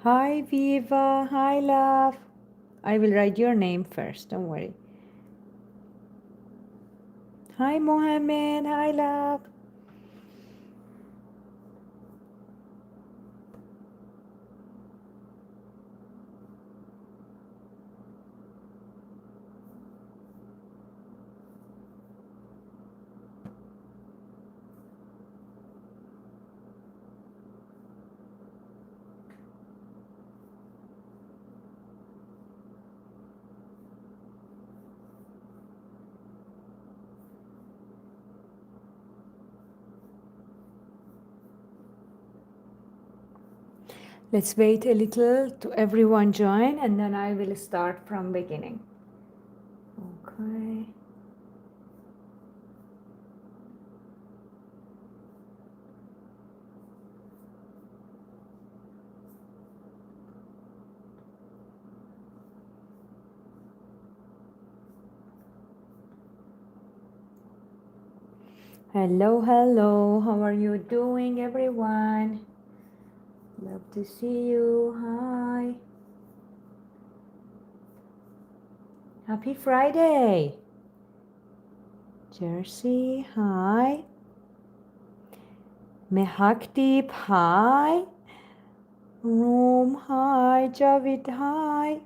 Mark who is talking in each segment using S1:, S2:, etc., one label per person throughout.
S1: Hi, Viva. Hi, love. I will write your name first. Don't worry. Hi, Mohammed. Hi, love. Let's wait a little to everyone join and then I will start from beginning. Okay. Hello, hello. How are you doing, everyone? Love to see you. Hi. Happy Friday. Jersey, hi. Mehakdeep, hi. Room, hi. Javid, hi.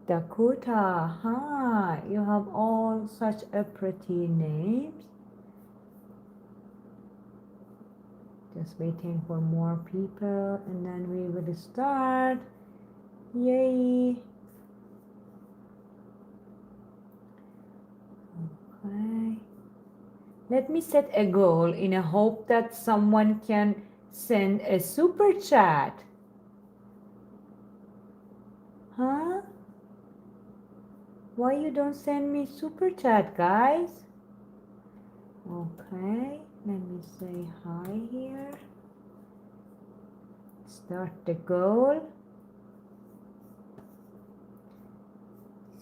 S1: Dakota, hi. You have all such a pretty names. Just waiting for more people and then we will start. Yay. Okay. Let me set a goal in a hope that someone can send a super chat. Huh? Why you don't send me super chat, guys? Okay, let me say hi here. Start the goal.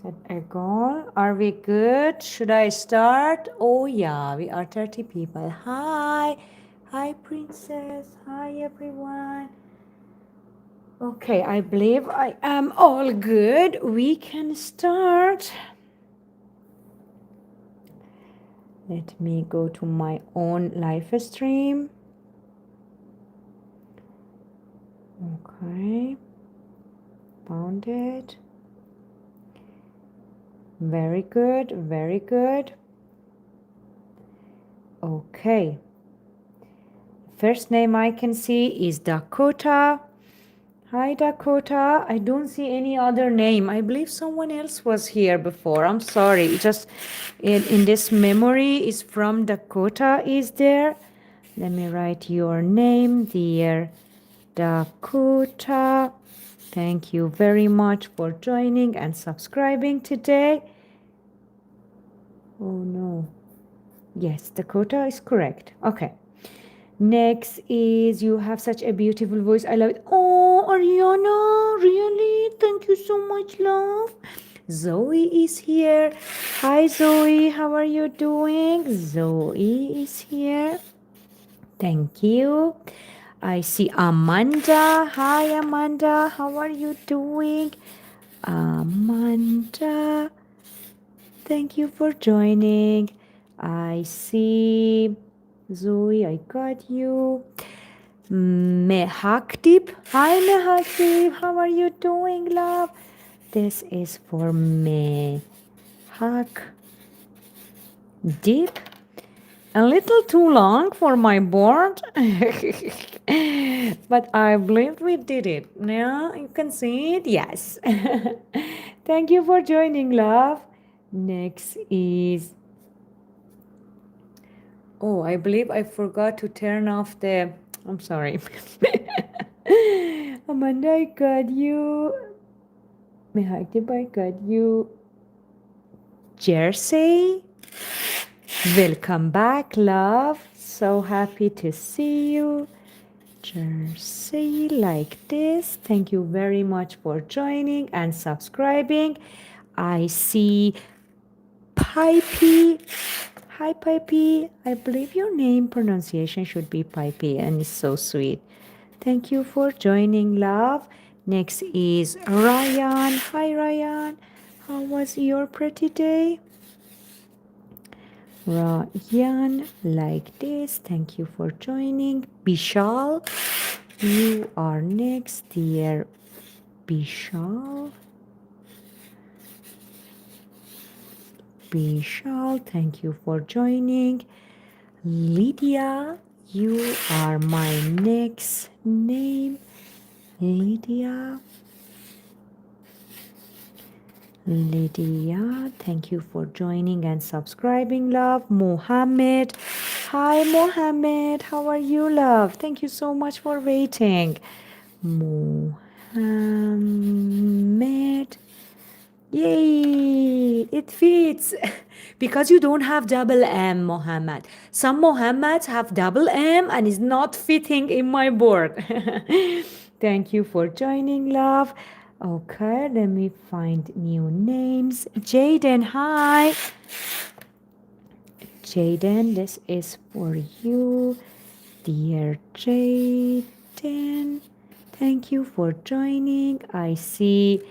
S1: Set a goal. Are we good? Should I start? Oh yeah, we are 30 people. Hi. Hi, princess. Hi, everyone. Okay, I believe I am all good. We can start. Let me go to my own live stream. Okay, found it. Very good, very good. Okay. First name I can see is Dakota. Hi, Dakota. I don't see any other name. I believe someone else was here before. I'm sorry. It just in this memory is from Dakota is there. Let me write your name, dear Dakota. Thank you very much for joining and subscribing today. Oh no. Yes, Dakota is correct. Okay. Next is you have such a beautiful voice. I love it. Oh, Ariana, really? Thank you so much, love. Zoe is here. Hi, Zoe. How are you doing? Zoe is here. Thank you. I see Amanda. Hi, Amanda. How are you doing? Amanda. Thank you for joining. I see Zoe, I got you. Mehakdeep. Hi, Mehakdeep. How are you doing, love? This is for Mehakdeep. A little too long for my board, but I believe we did it. Now you can see it. Yes. Thank you for joining, love. Next is, oh, I believe I forgot to turn off the, I'm sorry. Amanda, I got you. Mehakdeep, I got you. Jersey. Welcome back, love. So happy to see you. Jersey, like this. Thank you very much for joining and subscribing. I see Pipey. Hi, Pipey. I believe your name pronunciation should be Pipey, and it's so sweet. Thank you for joining, love. Next is Ryan. Hi, Ryan. How was your pretty day? Ryan, like this. Thank you for joining. Bishal, you are next, dear Bishal. Bishal, thank you for joining. Lydia, you are my next name. Lydia. Lydia, thank you for joining and subscribing, love. Mohammed, hi Mohammed, how are you, love? Thank you so much for waiting. Mohammed, yay, it fits. Because you don't have double M, Mohammed. Some Mohammeds have double M and is not fitting in my board. Thank you for joining, love. Okay, let me find new names. Jaden, hi. Jaden, this is for you. Dear Jaden, thank you for joining. I see.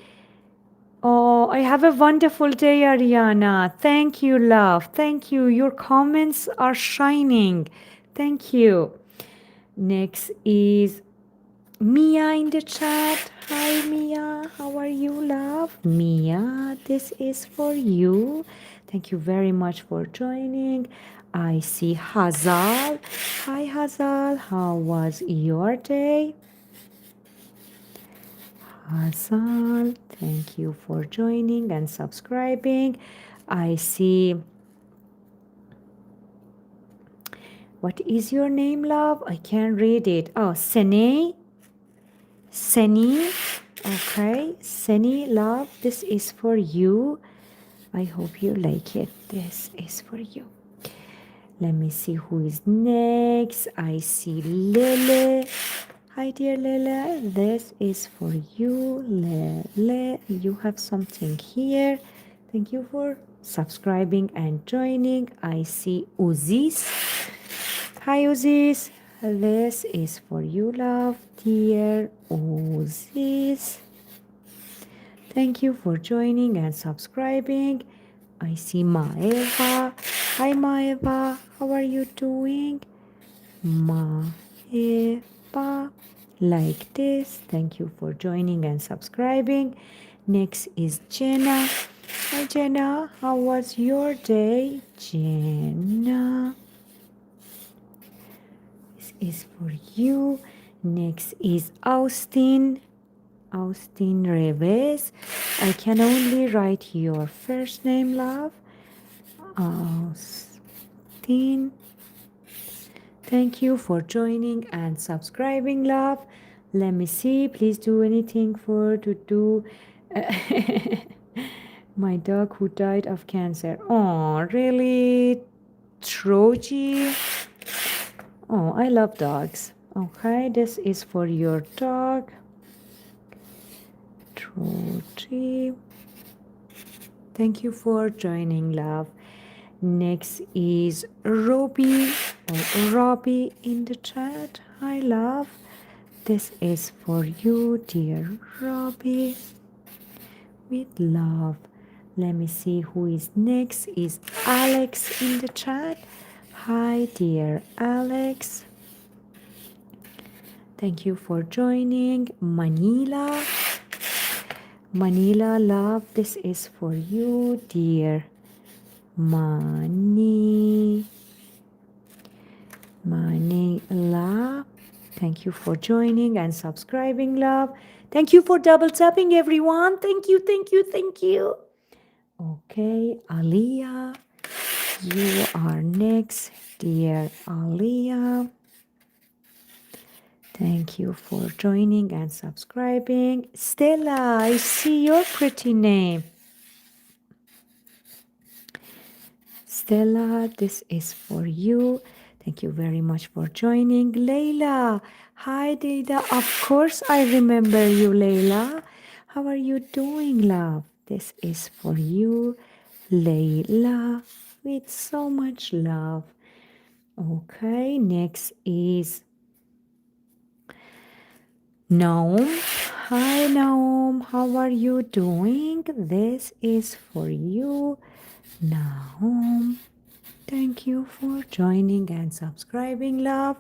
S1: Oh, I have a wonderful day, Ariana. Thank you, love. Thank you. Your comments are shining. Thank you. Next is Mia in the chat. Hi, Mia. How are you, love? Mia, this is for you. Thank you very much for joining. I see Hazal. Hi, Hazal. How was your day? Hazal, thank you for joining and subscribing. I see. What is your name, love? I can't read it. Oh, Sene. Seni. Okay, Seni, love, this is for you. I hope you like it. This is for you. Let me see who is next. I see Lele. Hi, dear Lele. This is for you. Lele, you have something here. Thank you for subscribing and joining. I see Uzis. Hi, Uzis. This is for you, love. Dear Uzis. Thank you for joining and subscribing. I see Maeva. Hi, Maeva. How are you doing? Maeva. Like this. Thank you for joining and subscribing. Next is Jenna. Hi, Jenna. How was your day? Jenna. This is for you. Next is Austin. Austin Reves. I can only write your first name, love. Austin. Thank you for joining and subscribing, love. Let me see. Please do anything for to do. My dog who died of cancer. Oh, really? Troji? Oh, I love dogs. Okay, this is for your dog. Troji. Thank you for joining, love. Next is Robbie or Robbie in the chat. Hi, love. This is for you, dear Robbie. With love. Let me see who is next. Is Alex in the chat? Hi, dear Alex. Thank you for joining. Manila. Manila, love. This is for you, dear Manila. Thank you for joining and subscribing, love. Thank you for double tapping, everyone. Thank you, thank you, thank you. Okay, Aliyah, you are next, dear Aliyah. Thank you for joining and subscribing. Stella, I see your pretty name. Stella, this is for you. Thank you very much for joining. Layla, hi Dada. Of course I remember you, Layla. How are you doing, love? This is for you, Layla, with so much love. Okay, next is Naum. Hi, Naum. How are you doing? This is for you, Naum. Thank you for joining and subscribing, love.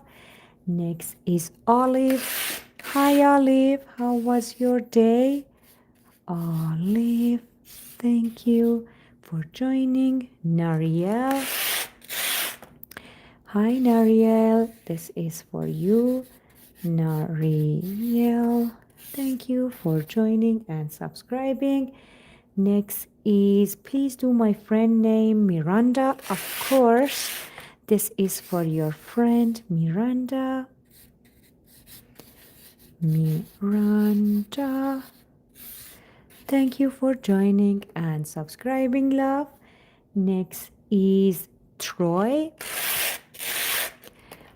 S1: Next is Olive. Hi, Olive. How was your day? Olive, thank you for joining. Nariel. Hi, Nariel. This is for you. Nariel, thank you for joining and subscribing. Next is please do my friend name Miranda. Of course, this is for your friend Miranda. Miranda, thank you for joining and subscribing, love. Next is Troy.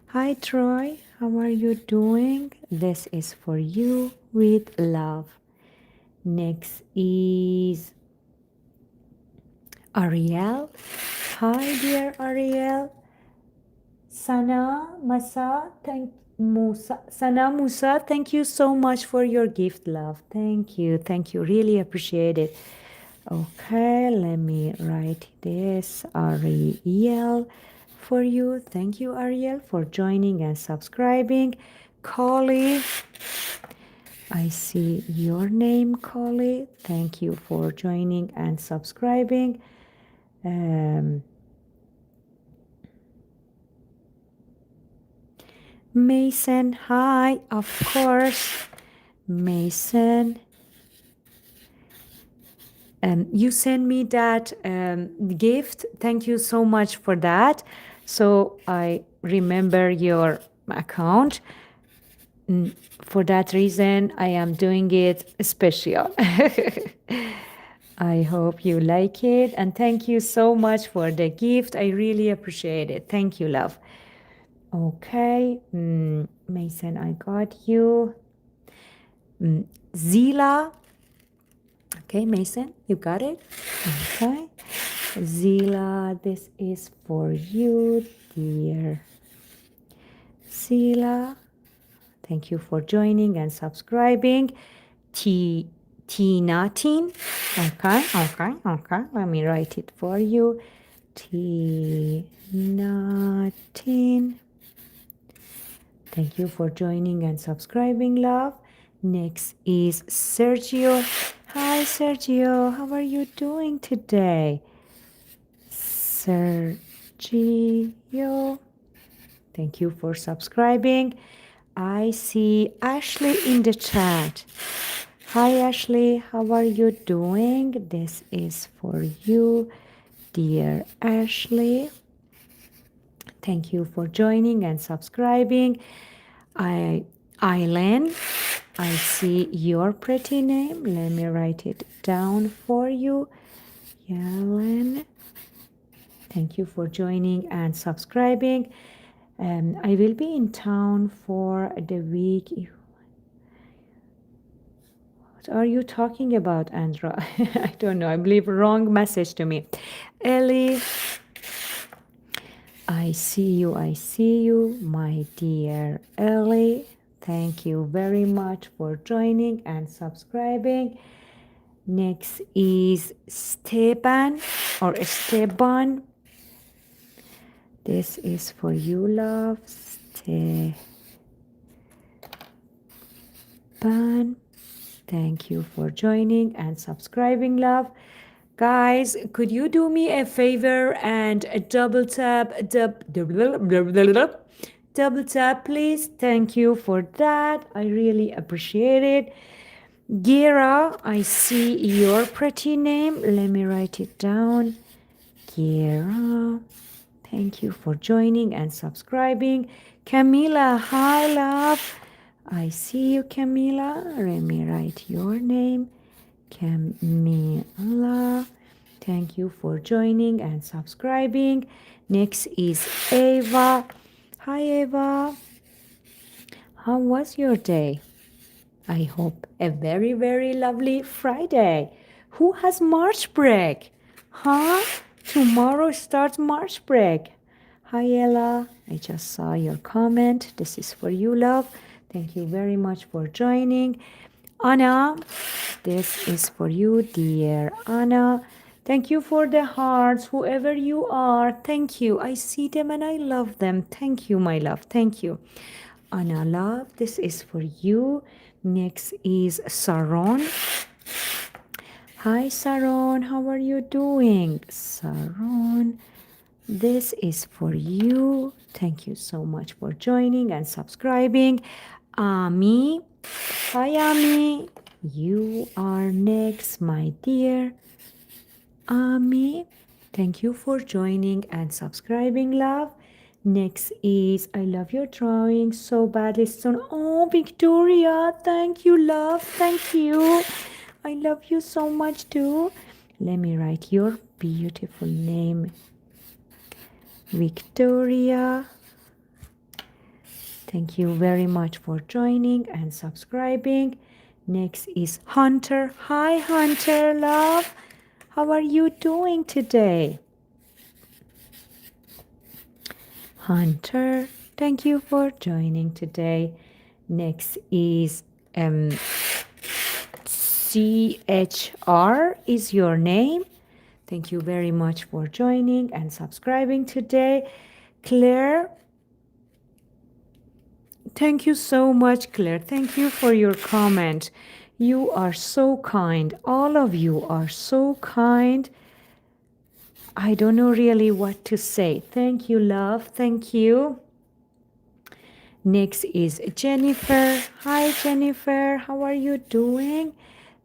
S1: Hi, Troy. How are you doing? This is for you with love. Next is Ariel. Hi, dear Ariel. Sana Musa, thank you so much for your gift, love. Thank you. Thank you. Really appreciate it. Okay, let me write this. Ariel for you. Thank you, Ariel, for joining and subscribing. Collie, I see your name, Collie. Thank you for joining and subscribing. Mason, hi, of course. Mason, you send me that gift. Thank you so much for that. So I remember your account. For that reason, I am doing it special. I hope you like it. And thank you so much for the gift. I really appreciate it. Thank you, love. Okay. Mason, I got you. Zila. Okay, Mason, you got it? Okay. Zila, this is for you, dear Zila. Thank you for joining and subscribing. Tinatin. Okay. Let me write it for you. Tinatin. Thank you for joining and subscribing, love. Next is Sergio. Hi, Sergio. How are you doing today? Sergio. Thank you for subscribing. I see Ashley in the chat. Hi, Ashley. How are you doing? This is for you, dear Ashley. Thank you for joining and subscribing. Eileen, I see your pretty name. Let me write it down for you. Eileen, thank you for joining and subscribing. I will be in town for the week. What are you talking about, Andra? I don't know. I believe wrong message to me. Ellie, I see you, my dear Ellie. Thank you very much for joining and subscribing. Next is Stepan or Esteban. This is for you, love. Stepan. Thank you for joining and subscribing, love. Guys, could you do me a favor and double tap, double tap, please? Thank you for that. I really appreciate it. Gira, I see your pretty name. Let me write it down. Gira, thank you for joining and subscribing. Camila, hi, love. I see you, Camila. Let me write your name. Camila, thank you for joining and subscribing. Next is Ava. Hi, Ava. How was your day? I hope a very, very lovely Friday. Who has March break? Huh? Tomorrow starts March break. Hi, Ella. I just saw your comment. This is for you, love. Thank you very much for joining. Anna, this is for you, dear Anna. Thank you for the hearts, whoever you are. Thank you. I see them and I love them. Thank you, my love. Thank you. Anna, love, this is for you. Next is Saron. Hi, Saron. How are you doing? Saron, this is for you. Thank you so much for joining and subscribing. Ami. Hi, Ami. You are next, my dear. Ami. Thank you for joining and subscribing, love. Next is I love your drawing so badly. So, oh, Victoria. Thank you, love. Thank you. I love you so much too. Let me write your beautiful name, Victoria. Thank you very much for joining and subscribing. Next is Hunter. Hi, Hunter, love. How are you doing today? Hunter, thank you for joining today. Next is CHR is your name. Thank you very much for joining and subscribing today. Claire, thank you so much, Claire. Thank you for your comment. You are so kind. All of you are so kind. I don't know really what to say. Thank you, love. Thank you. Next is Jennifer. Hi, Jennifer. How are you doing?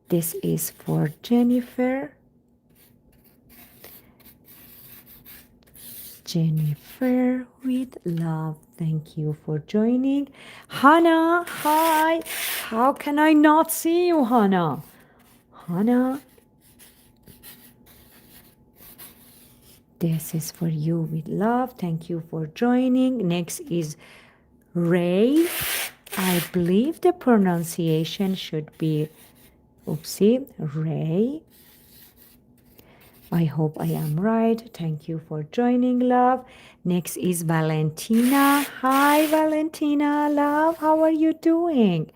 S1: This is for Jennifer. Jennifer with love. Thank you for joining. Hannah, hi. How can I not see you, Hannah? Hannah, this is for you with love. Thank you for joining. Next is Ray. I believe the pronunciation should be, oopsie, Ray. I hope I am right. Thank you for joining, love. Next is Valentina. Hi, Valentina, love. How are you doing?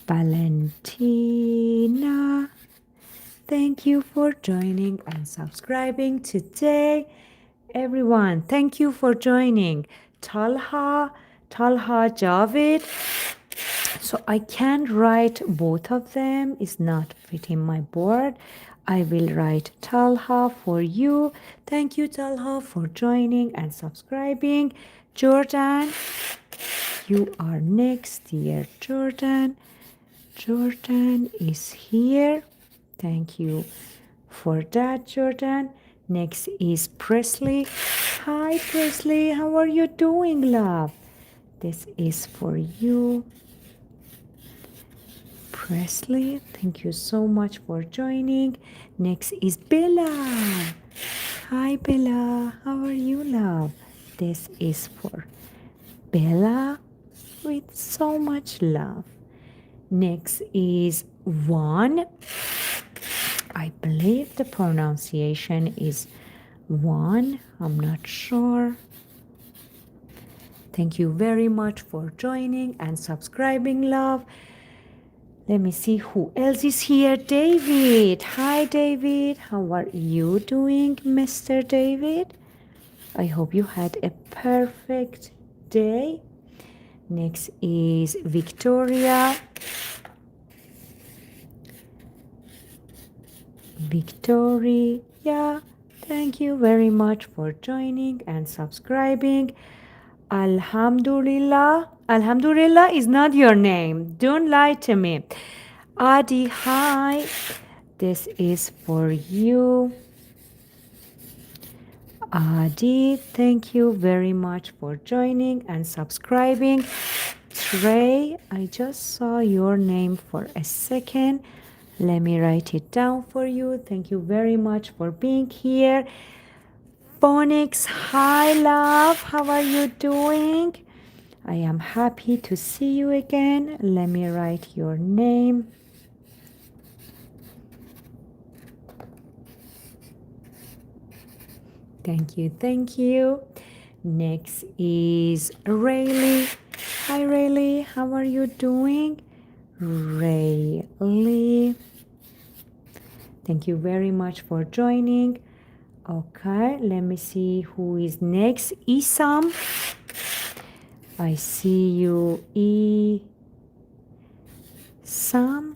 S1: Valentina. Thank you for joining and subscribing today. Everyone, thank you for joining. Talha Javed. So I can't write both of them. It's not fitting my board. I will write Talha for you. Thank you, Talha, for joining and subscribing. Jordan, you are next, dear Jordan. Jordan is here. Thank you for that, Jordan. Next is Presley. Hi, Presley. How are you doing, love? This is for you. Presley, thank you so much for joining. Next is Bella. Hi, Bella. How are you, love? This is for Bella with so much love. Next is Juan. I believe the pronunciation is Juan. I'm not sure. Thank you very much for joining and subscribing, love. Let me see who else is here. David. Hi, David. How are you doing, Mr. David? I hope you had a perfect day. Next is Victoria. Victoria, thank you very much for joining and subscribing. Alhamdulillah. Alhamdulillah is not your name. Don't lie to me. Adi, hi. This is for you. Adi, thank you very much for joining and subscribing. Trey, I just saw your name for a second. Let me write it down for you. Thank you very much for being here. Phonics, hi, love. How are you doing? I am happy to see you again. Let me write your name. Thank you, thank you. Next is Rayleigh. Hi, Rayleigh. How are you doing? Rayleigh. Thank you very much for joining. Okay, let me see who is next. Isam. I see you, Isam.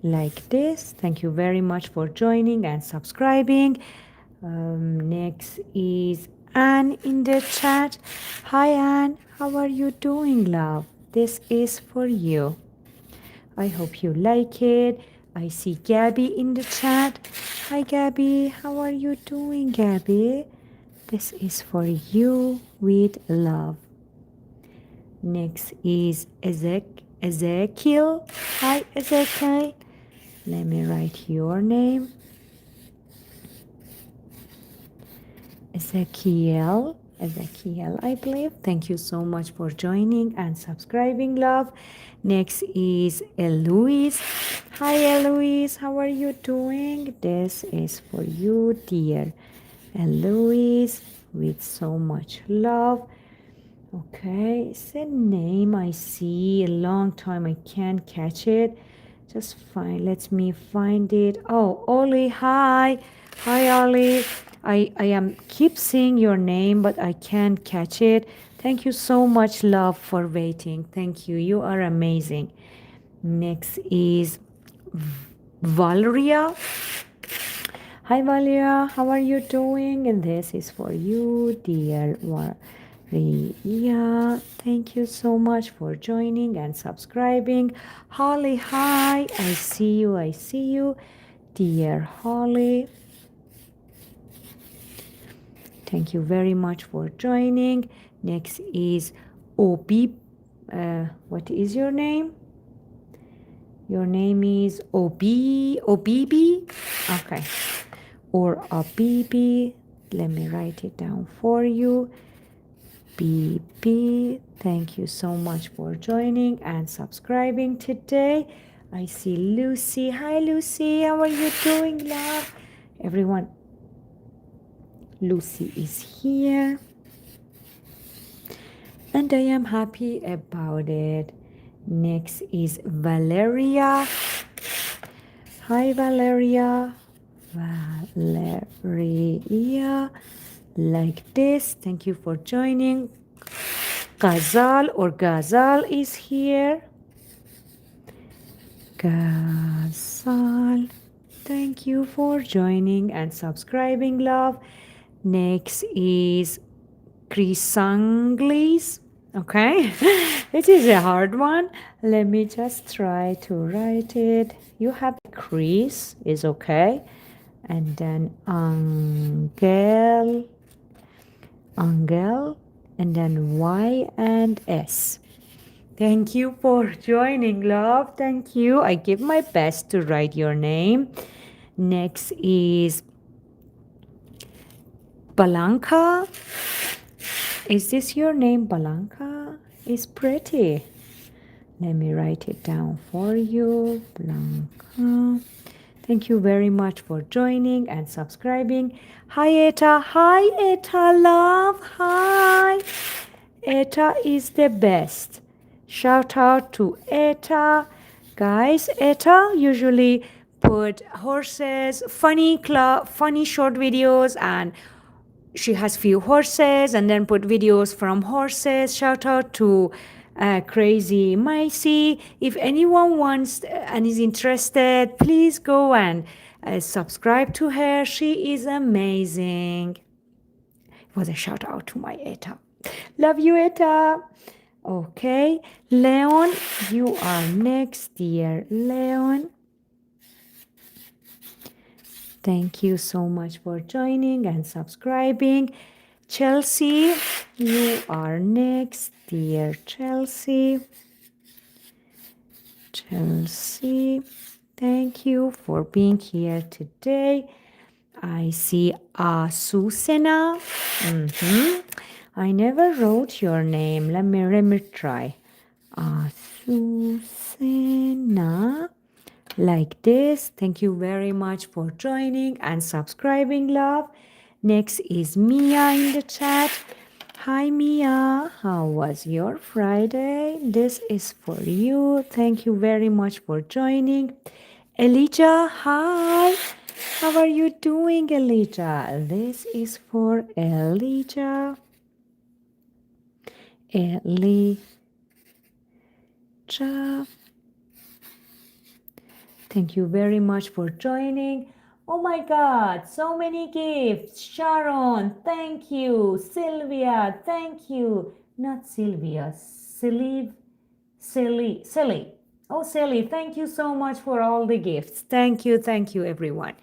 S1: Like this. Thank you very much for joining and subscribing. Next is Anne in the chat. Hi, Anne. How are you doing, love? This is for you. I hope you like it. I see Gabby in the chat. Hi, Gabby. How are you doing, Gabby? This is for you with love. Next is Ezekiel. Hi, Ezekiel. Let me write your name. Ezekiel, I believe. Thank you so much for joining and subscribing, love. Next is Eloise. Hi, Eloise. How are you doing? This is for you, dear Eloise, with so much love. Okay, it's a name I see a long time. I can't catch it. Just fine. Let me find it. Oh, Ollie. Hi. Hi, Ollie. I am keep seeing your name, but I can't catch it. Thank you so much, love, for waiting. Thank you. You are amazing. Next is Valeria. Hi, Valeria. How are you doing? And this is for you, dear Maria. Thank you so much for joining and subscribing. Holly, hi. I see you. I see you, dear Holly. Thank you very much for joining. Next is Obi. What is your name? Your name is Obibi. Okay. Or Obibi. Let me write it down for you. BB. Thank you so much for joining and subscribing today. I see Lucy. Hi, Lucy. How are you doing, love? Everyone, Lucy is here. And I am happy about it. Next is Valeria. Hi, Valeria. Valeria. Like this. Thank you for joining. Ghazal is here. Ghazal. Thank you for joining and subscribing, love. Next is Chrysanglis. Okay, it is a hard one. Let me just try to write it. You have Chris is okay. And then Angel, and then Y and S. Thank you for joining, love. Thank you. I give my best to write your name. Next is Balanka. Is this your name, Balanka? It's pretty. Let me write it down for you. Blanca. Thank you very much for joining and subscribing. Hi, Eta. Hi, Eta, love. Hi. Eta is the best. Shout out to Eta. Guys, Eta usually put horses, funny short videos, and she has few horses and then put videos from horses. Shout out to Crazy Micey. If anyone wants and is interested, please go and subscribe to her. She is amazing. It was a shout out to my Eta. Love you, Eta. Okay, Leon, you are next, dear Leon. Thank you so much for joining and subscribing. Chelsea, you are next, dear Chelsea. Chelsea, thank you for being here today. I see Susana. I never wrote your name. Let me try. Susana. Like this. Thank you very much for joining and subscribing, love. Next is Mia in the chat. Hi Mia, how was your Friday? This is for you. Thank you very much for joining. Elijah, hi. How are you doing, Elijah? This is for Elijah. Elijah. Thank you very much for joining. Oh my God, so many gifts. Sharon, thank you. Sylvia, thank you. Not Sylvia, Silly. Oh, Silly, thank you so much for all the gifts. Thank you, everyone.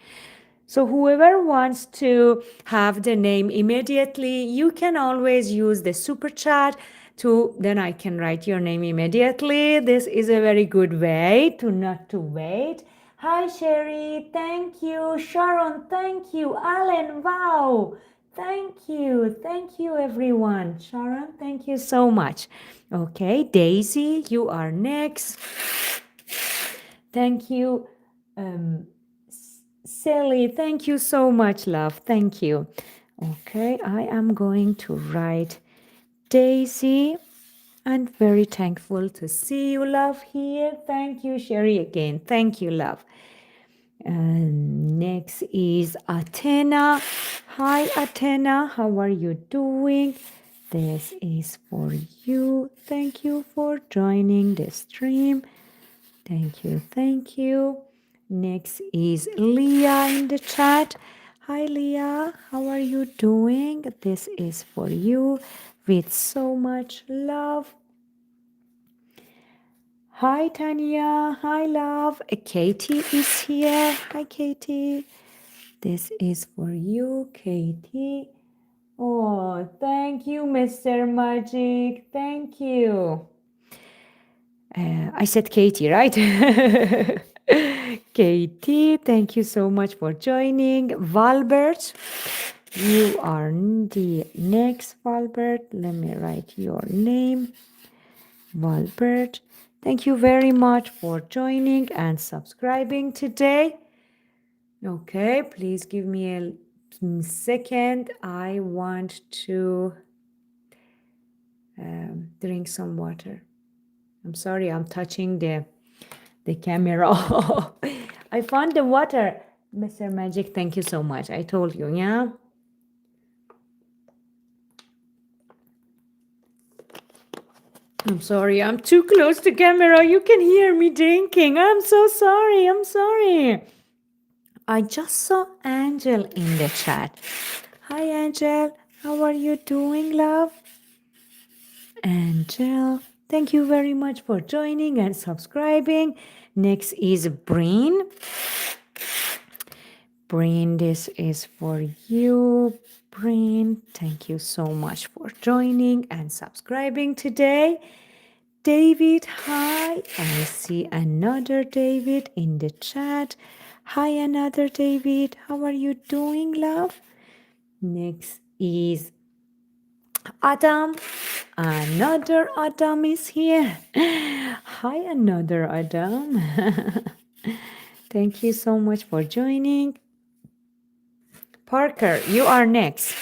S1: So whoever wants to have the name immediately, you can always use the super chat to then I can write your name immediately. This is a very good way to not to wait. Hi Sherry, thank you. Sharon, thank you. Alan, wow. Thank you everyone. Sharon, thank you so much. Okay, Daisy, you are next. Thank you. Um, Sally, thank you so much, love. Thank you. Okay, I am going to write Daisy. And very thankful to see you, love, here. Thank you, Sherry, again. Thank you, love. And next is Athena. Hi, Athena. How are you doing? This is for you. Thank you for joining the stream. Thank you. Thank you. Next is Leah in the chat. Hi, Leah. How are you doing? This is for you with so much love. Hi, Tanya. Hi, love. Katie is here. Hi, Katie. This is for you, Katie. Oh, thank you, Mr. Magic. Thank you. I said Katie, right? Katie, thank you so much for joining. Valbert, you are the next Valbert. Let me write your name. Valbert, thank you very much for joining and subscribing today. Okay, please give me a second. I want to drink some water. I'm sorry, I'm touching the camera. I found the water. Mr. Magic, thank you so much. I told you, yeah? I'm sorry, I'm too close to camera. You can hear me drinking. I'm so sorry. I'm sorry. I just saw Angel in the chat. Hi, Angel. How are you doing, love? Angel, thank you very much for joining and subscribing. Next is Breen. Breen, this is for you. Breen, thank you so much for joining and subscribing today. David, hi. I see another David in the chat. Hi, another David. How are you doing, love? Next is Adam. Another Adam is here. Hi, another Adam. Thank you so much for joining. Parker, you are next.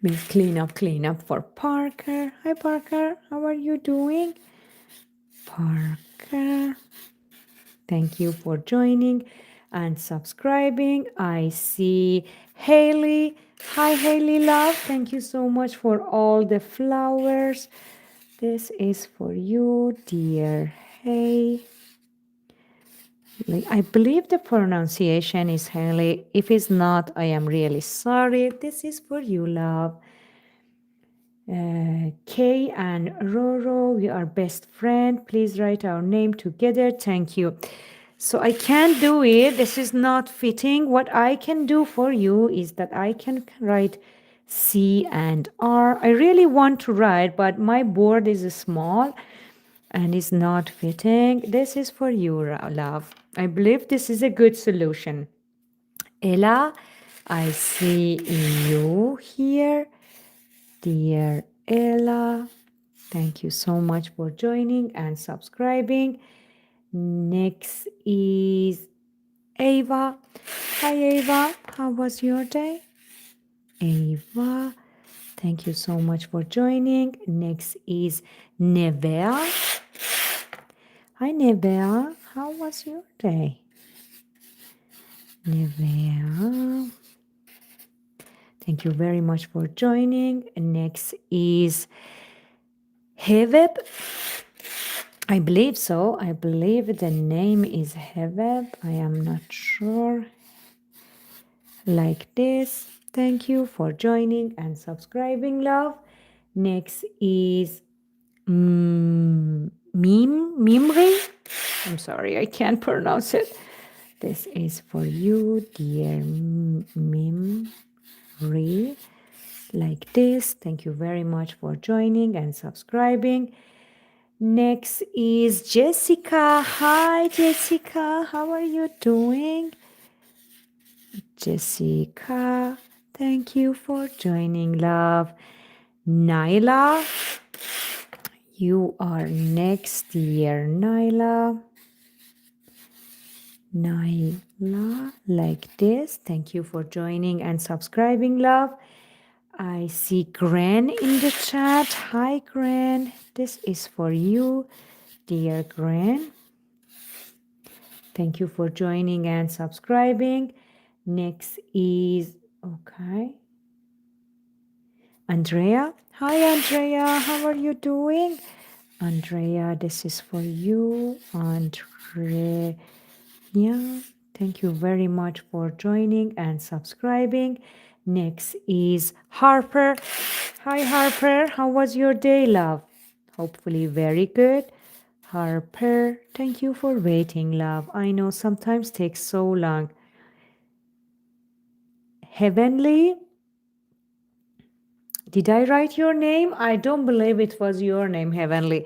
S1: We'll clean up for Parker. Hi, Parker. How are you doing? Parker. Thank you for joining and subscribing. I see Haley. Hi, Haley, love. Thank you so much for all the flowers. This is for you, dear Haley. I believe the pronunciation is Haley. If it's not, I am really sorry. This is for you, love. Kay and Roro, we are best friend. Please write our name together. Thank you. So I can't do it. This is not fitting. What I can do for you is that I can write C and R. I really want to write, but my board is small and it's not fitting. This is for you, love. I believe this is a good solution. Ella, I see you here. Dear Ella, thank you so much for joining and subscribing. Next is Ava. Hi, Ava. How was your day? Ava, thank you so much for joining. Next is Nevea. Hi, Nevea. How was your day? Nevea. Thank you very much for joining. Next is Heveb. I believe so. I believe the name is Heveb. I am not sure. Like this. Thank you for joining and subscribing, love. Next is Mimri. I'm sorry, I can't pronounce it. This is for you, dear Mimri. Like this. Thank you very much for joining and subscribing. Next is Jessica. Hi, Jessica. How are you doing? Jessica, thank you for joining, love. Naila, you are next, dear Naila. Naila, like this. Thank you for joining and subscribing, love. I see Gran in the chat. Hi, Gran. This is for you, dear Gran. Thank you for joining and subscribing. Next is, okay, Andrea. Hi, Andrea. How are you doing? Andrea, this is for you. Andrea, thank you very much for joining and subscribing. Next is Harper. Hi, Harper. How was your day, love? Hopefully, very good. Harper, thank you for waiting, love. I know sometimes takes so long. Heavenly, did I write your name? I don't believe it was your name, Heavenly.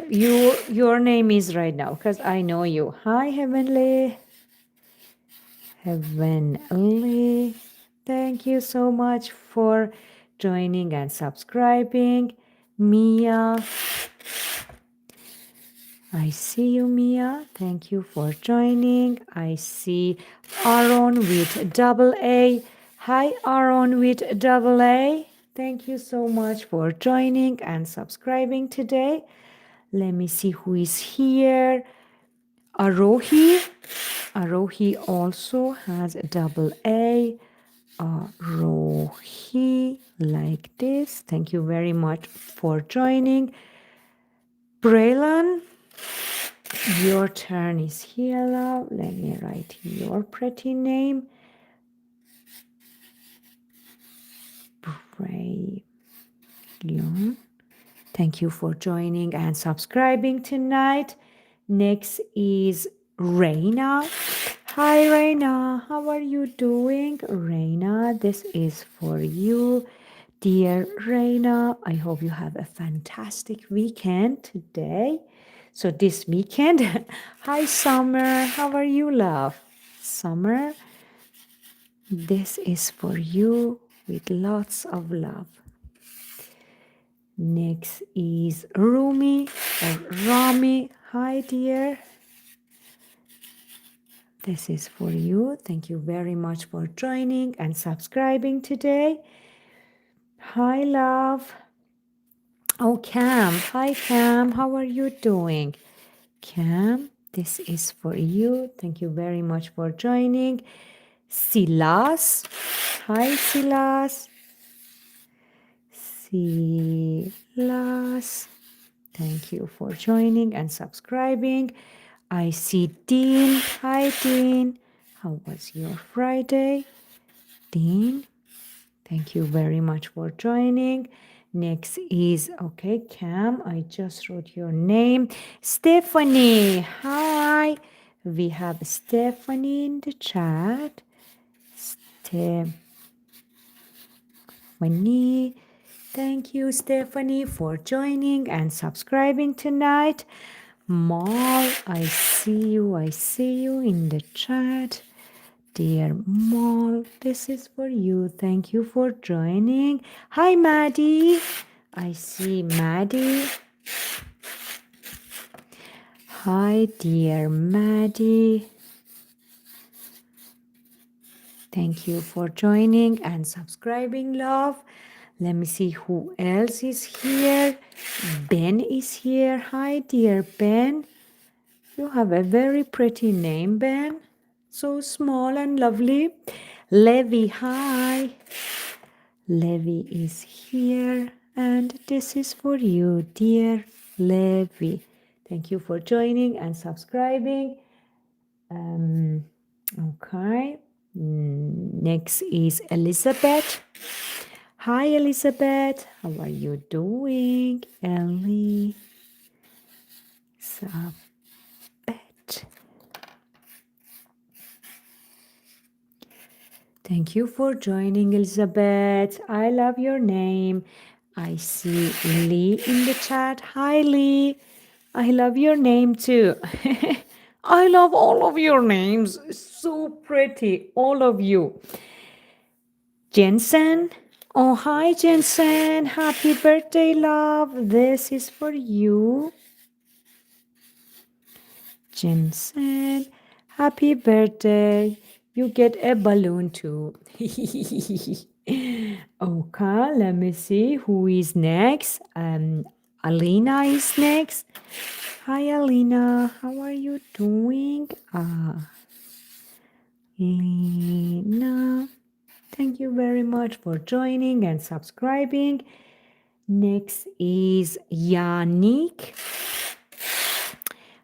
S1: Your name is right now because I know you. Hi, Heavenly. Heavenly. Thank you so much for joining and subscribing. Mia. I see you, Mia. Thank you for joining. I see Aaron with double A. Hi, Aaron with double A. Thank you so much for joining and subscribing today. Let me see who is here. Arohi. Arohi also has a double A. Arohi, like this. Thank you very much for joining. Braylon, your turn is here, love. Let me write your pretty name. Braylon. Thank you for joining and subscribing tonight. Next is Reina. Hi, Reina. How are you doing? Reina, this is for you. Dear Reina, I hope you have a fantastic weekend today. So this weekend, hi, Summer. How are you, love? Summer, this is for you with lots of love. Next is Rumi or Rami. Hi, dear. This is for you. Thank you very much for joining and subscribing today. Hi, love. Oh, Cam. Hi, Cam. How are you doing? Cam, this is for you. Thank you very much for joining. Silas. Hi, Silas. Silas. Thank you for joining and subscribing. I see Dean. Hi, Dean. How was your Friday? Dean, thank you very much for joining. Next is, okay, Cam, I just wrote your name. Stephanie, hi. We have Stephanie in the chat. Stephanie, thank you, Stephanie, for joining and subscribing tonight. Mal, I see you in the chat. Dear Mal, this is for you. Thank you for joining. Hi, Maddie. I see Maddie. Hi, dear Maddie. Thank you for joining and subscribing, love. Let me see who else is here. Ben is here. Hi, dear Ben. You have a very pretty name, Ben. So small and lovely. Levi, hi. Levi is here. And this is for you, dear Levi. Thank you for joining and subscribing. Okay. Next is Elizabeth. Hi, Elizabeth. How are you doing? Elizabeth. Thank you for joining, Elizabeth. I love your name. I see Lee in the chat. Hi, Lee. I love your name too. I love all of your names. So pretty, all of you. Jensen. Oh, hi, Jensen. Happy birthday, love. This is for you. Jensen, happy birthday. You get a balloon too. Okay, let me see who is next. Alina is next. Hi, Alina. How are you doing? Alina. Thank you very much for joining and subscribing. Next is Yannick.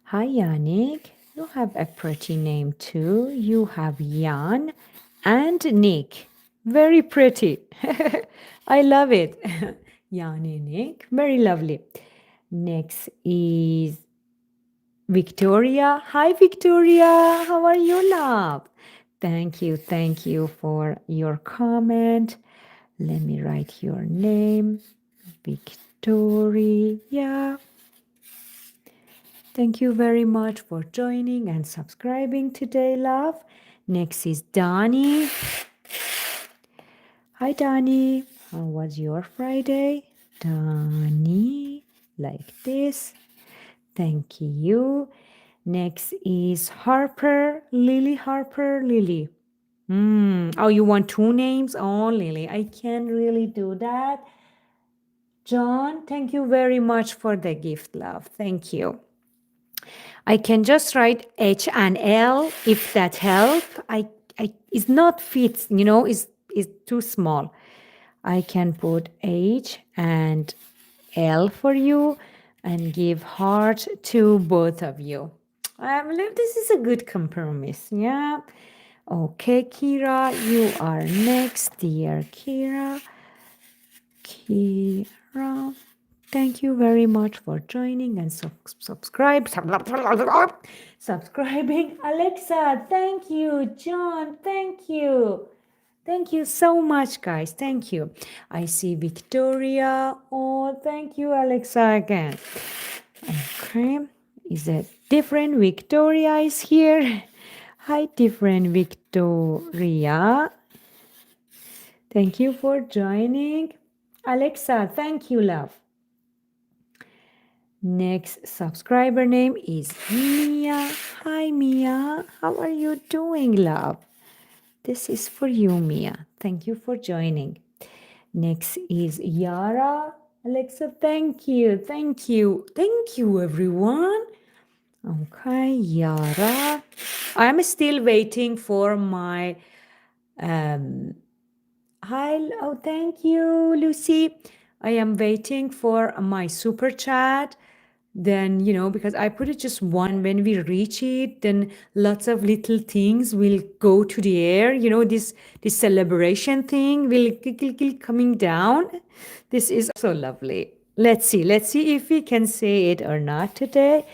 S1: Hi, Yannick. You have a pretty name too. You have Jan and Nick. Very pretty. I love it. Jan and Nick. Very lovely. Next is Victoria. Hi, Victoria. How are you, love? Thank you. Thank you for your comment. Let me write your name. Victoria. Thank you very much for joining and subscribing today, love. Next is Donnie. Hi, Donnie. How was your Friday? Donnie, like this. Thank you. Next is Harper. Lily, Harper, Lily. Oh, you want two names? Oh, Lily, I can't really do that. John, thank you very much for the gift, love. Thank you. I can just write H and L if that help. It's not fits, is too small. I can put H and L for you and give heart to both of you. I believe this is a good compromise. Yeah. Okay, Kira, you are next, dear Kira. Kira. Thank you very much for joining and subscribing. Alexa, thank you. John, thank you. Thank you so much, guys. Thank you. I see Victoria. Oh, thank you, Alexa, again. Okay. Is it different? Victoria is here. Hi, different Victoria. Thank you for joining. Alexa, thank you, love. Next subscriber name is Mia. Hi, Mia. How are you doing, love? This is for you, Mia. Thank you for joining. Next is Yara. Alexa, thank you. Thank you. Thank you, everyone. Okay, Yara. I'm still waiting for my hi. Oh, thank you, Lucy. I am waiting for my super chat. Then, because I put it just one, when we reach it, then lots of little things will go to the air. This celebration thing will coming down. This is so lovely. Let's see if we can say it or not today.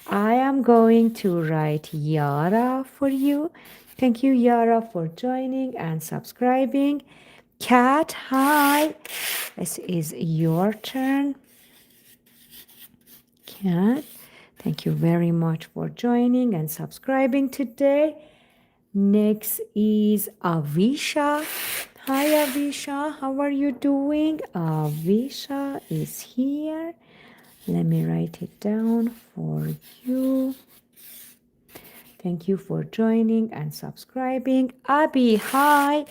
S1: I am going to write Yara for you. Thank you, Yara, for joining and subscribing. Kat, hi. This is your turn. Kat, thank you very much for joining and subscribing today. Next is Avisha. Hi, Avisha. How are you doing? Avisha is here. Let me write it down for you. Thank you for joining and subscribing. Abby, hi.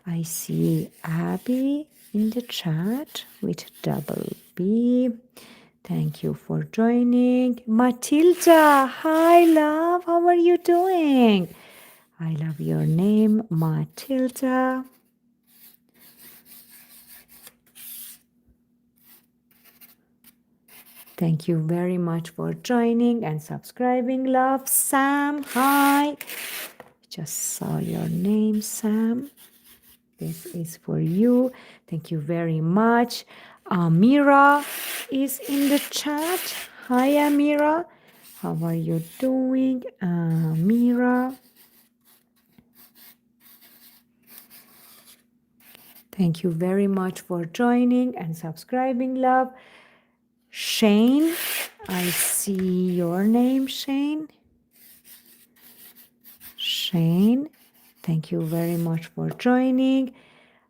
S1: I see Abby in the chat with double B. Thank you for joining. Matilda, hi, love. How are you doing? I love your name, Matilda. Thank you very much for joining and subscribing, love. Sam, hi. Just saw your name, Sam. This is for you. Thank you very much. Amira is in the chat. Hi, Amira. How are you doing, Amira? Thank you very much for joining and subscribing, love. Shane, I see your name, Shane. Shane, thank you very much for joining.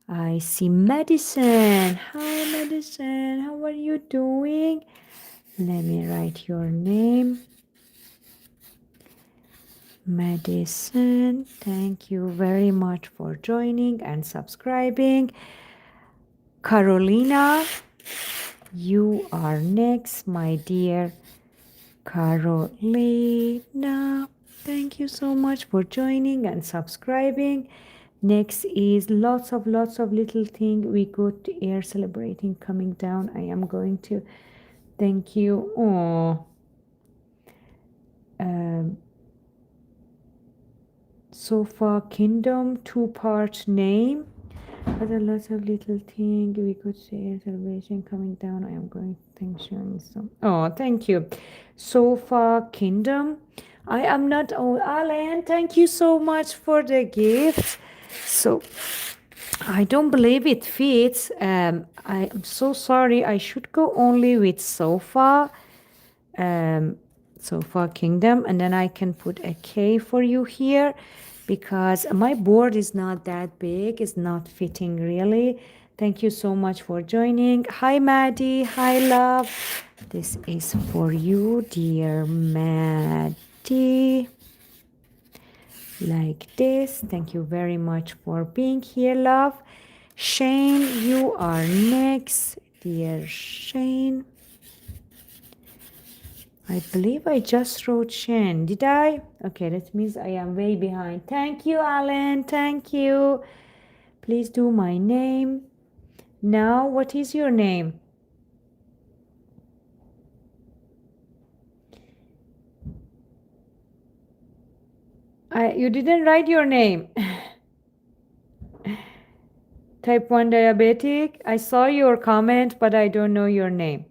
S1: I see Madison. Hi, Madison. How are you doing? Let me write your name. Madison, thank you very much for joining and subscribing. Carolina, you are next, my dear Carolina. Thank you so much for joining and subscribing. Next is lots of little things. We go to air celebrating coming down. I am going to thank you. Oh, Sofa Kingdom, two-part name. But a lot of little things. We could say celebration coming down. I am going to thank you. Oh, thank you. Sofa Kingdom. I am not old. Alan, thank you so much for the gift. So I don't believe it fits. I am so sorry. I should go only with sofa. Sofa Kingdom, and then I can put a K for you here because my board is not that big. It's not fitting really. Thank you so much for joining. Hi, Maddie. Hi, love. This is for you, dear Maddie. Like this. Thank you very much for being here, love. Shane, you are next, dear Shane. I believe I just wrote Shane. Did I? Okay, that means I am way behind. Thank you, Alan. Thank you. Please do my name. Now, what is your name? You didn't write your name. Type 1 diabetic. I saw your comment, but I don't know your name.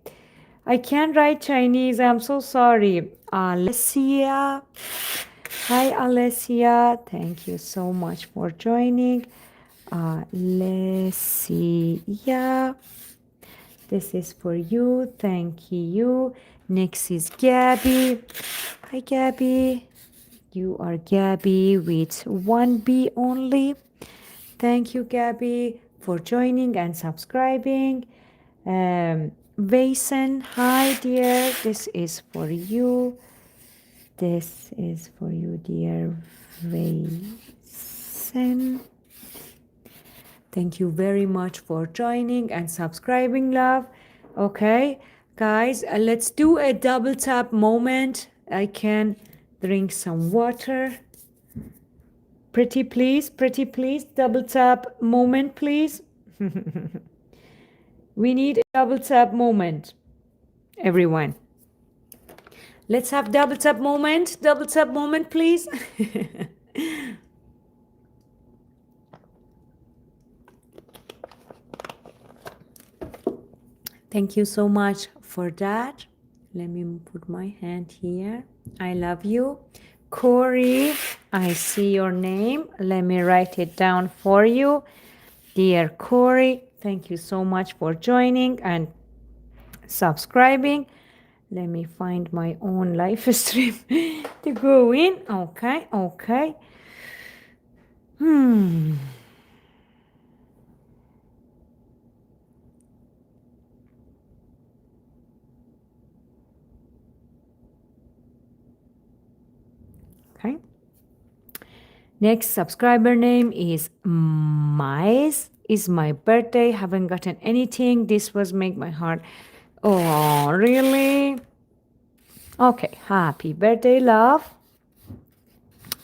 S1: I can't write Chinese. I'm so sorry. Alessia. Hi, Alessia. Thank you so much for joining. Alessia. This is for you. Thank you. Next is Gabby. Hi, Gabby. You are Gabby with one B only. Thank you, Gabby, for joining and subscribing. Vason, hi, dear. This is for you. This is for you, dear Vason. Thank you very much for joining and subscribing, love. Okay, guys, let's do a double tap moment. I can drink some water. Pretty please, double tap moment, please. We need a double tap moment, everyone. Let's have double tap moment, please. Thank you so much for that. Let me put my hand here. I love you. Corey, I see your name. Let me write it down for you. Dear Corey, thank you so much for joining and subscribing. Let me find my own live stream to go in. Okay, okay. Okay. Next subscriber name is Mais. Is my birthday. Haven't gotten anything. This was make my heart. Oh, really? Okay. Happy birthday, love.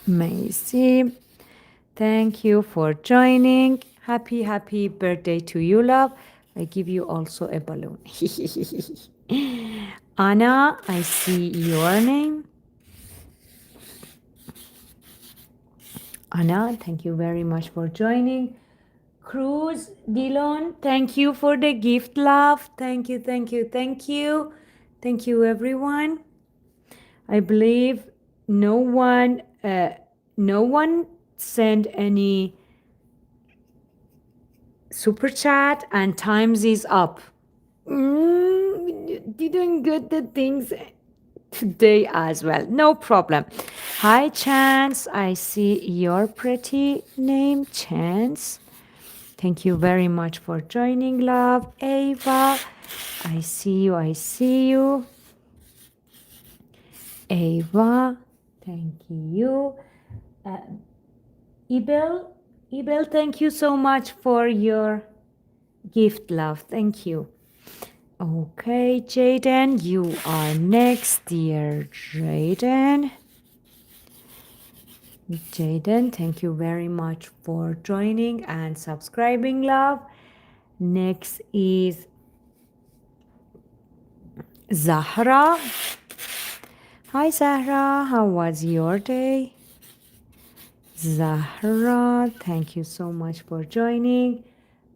S1: Macy. Thank you for joining. Happy birthday to you, love. I give you also a balloon. Anna, I see your name. Anna, thank you very much for joining. Cruz, Dillon, thank you for the gift, love. Thank you, thank you, thank you. Thank you, everyone. I believe no one sent any super chat and times is up. Didn't get the things today as well. No problem. Hi, Chance. I see your pretty name, Chance. Thank you very much for joining, love. Ava, I see you. I see you. Ava, thank you. Ibel, thank you so much for your gift, love. Thank you. Okay, Jaden, you are next, dear Jaden. Jaden, thank you very much for joining and subscribing, love. Next is Zahra. Hi, Zahra. How was your day? Zahra, thank you so much for joining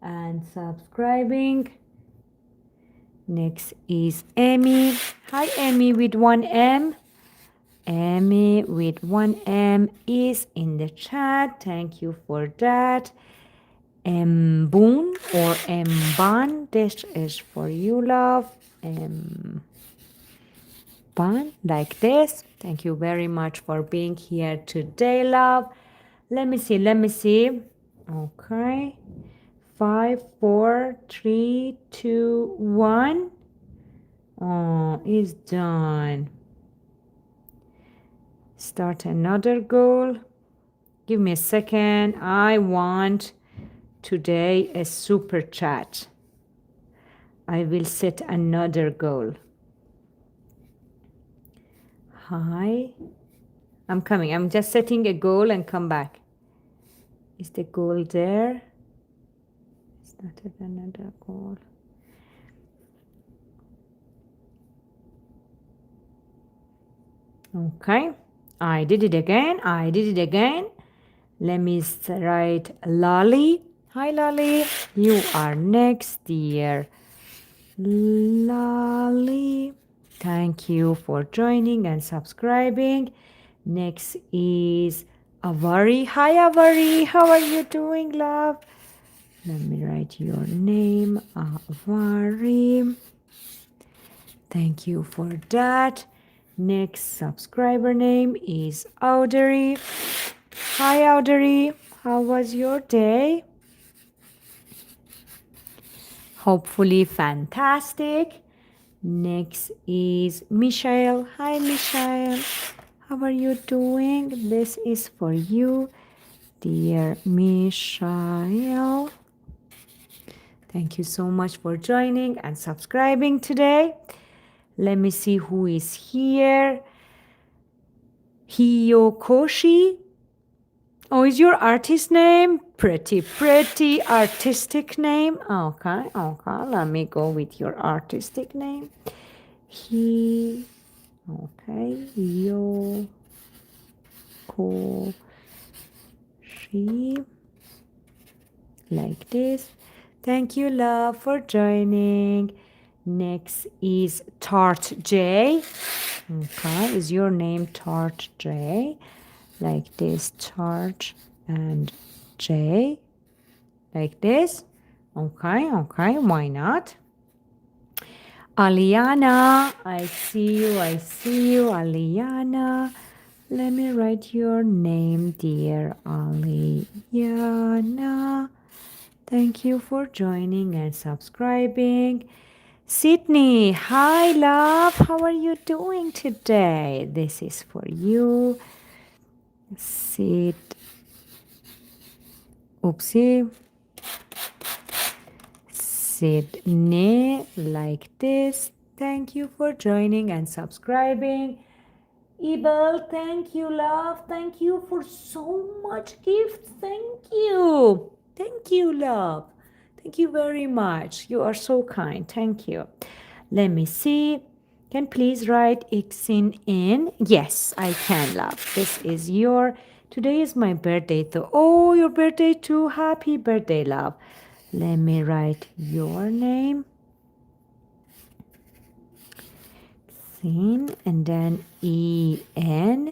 S1: and subscribing. Next is Amy. Hi, Amy with one M. Amy with one M is in the chat. Thank you for that. Mboon or Mban, this is for you, love. Mban, like this. Thank you very much for being here today, love. Let me see. Okay. 5, 4, 3, 2, 1. Oh, it's done. Start another goal. Give me a second. I want today a super chat. I will set another goal. Hi. I'm coming. I'm just setting a goal and come back. Is the goal there? Started another goal. Okay. I did it again. Let me write Lolly. Hi, Lolly. You are next, dear Lolly. Thank you for joining and subscribing. Next is Avari. Hi, Avari. How are you doing, love? Let me write your name, Avari. Thank you for that. Next subscriber name is Audrey. Hi, Audrey. How was your day? Hopefully fantastic. Next is Michelle. Hi, Michelle. How are you doing? This is for you, dear Michelle. Thank you so much for joining and subscribing today. Let me see who is here. Hiyokoshi. Oh, is your artist name? Pretty artistic name. Okay. Let me go with your artistic name. Hiyokoshi. Like this. Thank you, love, for joining. Next is Tart J. Okay, is your name Tart J? Like this, Tart and J. Like this. Okay, why not? Aliana, I see you, Aliana. Let me write your name, dear Aliana. Thank you for joining and subscribing. Sydney, hi, love. How are you doing today? This is for you. Sit. Oopsie. Sydney, like this. Thank you for joining and subscribing. Ibel, thank you, love. Thank you for so much gift. Thank you. Thank you, love. Thank you very much. You are so kind. Thank you. Let me see. Can please write Ixin in? Yes, I can, love. This is your, today is my birthday though. Oh, your birthday too. Happy birthday, love. Let me write your name. Xin, and then E-N,